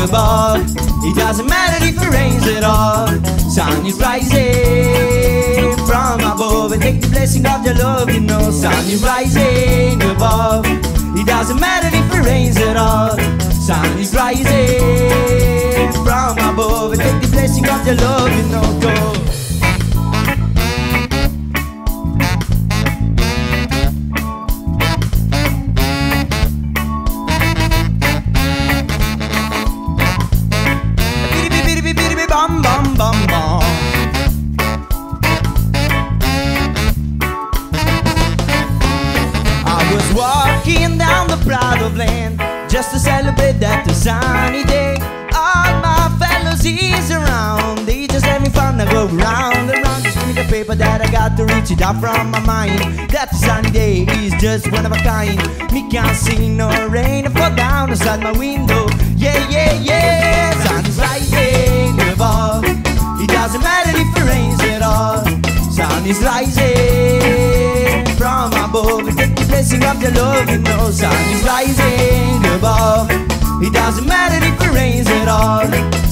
above. It doesn't matter if it rains at all. Sun is rising from above, and take the blessing of your love, you know. Sun is rising above. It doesn't matter if it rains at all. Sun is rising from above, and take the blessing of your love, you know. Go. Bum, bum, bum, bum. I was walking down the Prado Lane just to celebrate that sunny day. All my fellows is around, they just having fun. I go round and round, just give me the paper that I got to reach it out from my mind. That sunny day is just one of a kind. Me can't see no rain fall down outside my window. Yeah, yeah, yeah. Sun is rising above. It doesn't matter if it rains at all. Sun is rising from above, and take the blessing of your love, you know. Sun is rising above. It doesn't matter if it rains at all.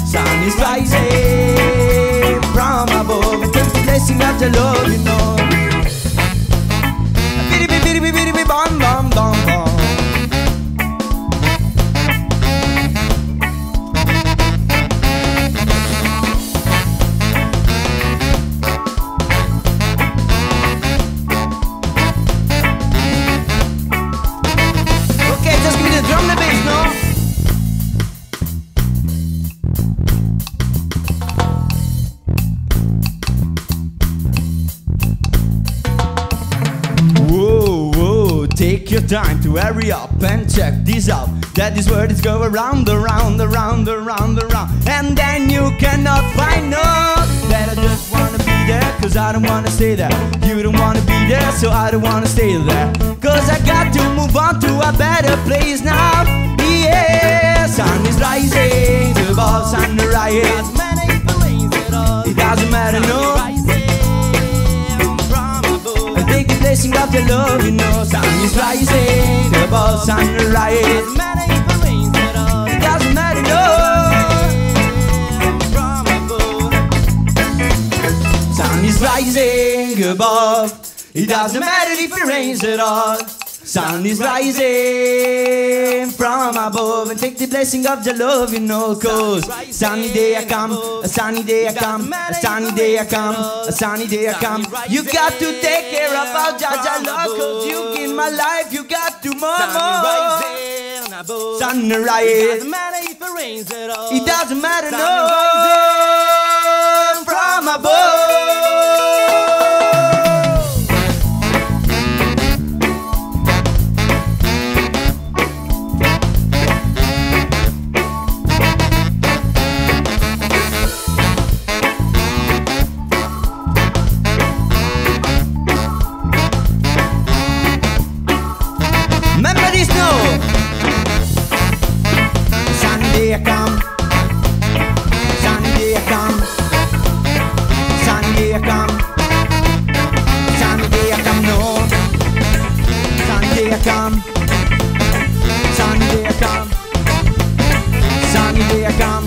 Sun is rising from above, and take the blessing of your love, you know. Biddy biddy biddy biddy bum bum bum bum. Drum the bass, no? Whoa, whoa, take your time to hurry up and check this out. That is where it's go around, around, around, around, around. And then you cannot find no. That I just wanna be there, cause I don't wanna stay there. You don't wanna be there, so I don't wanna stay there. Cause I got to move on to a better place now. Yeah, sun is rising above, sunrise. It doesn't matter if it rains at all. It doesn't matter, no. I take the blessing of your love, you know. Sun is rising above, sunrise. It doesn't matter if it rains at all. It doesn't matter, no. Sun is rising above. It doesn't matter if it rains at all. Sun is rising from above, and take the blessing of the love, you know. Cause sunny day I come, a sunny day I come, a sunny day I come, a sunny day I come. You got to take care of our Jaja love, cause you in my life, you got to more. Sunrise. It doesn't matter if it rains at all. It doesn't matter, no. From above. Remember this now. Sunny day I come, sunny day I come, sunny day I come, sunny day I come, no. Sunny day I come, sunny day I come, sunny day I come.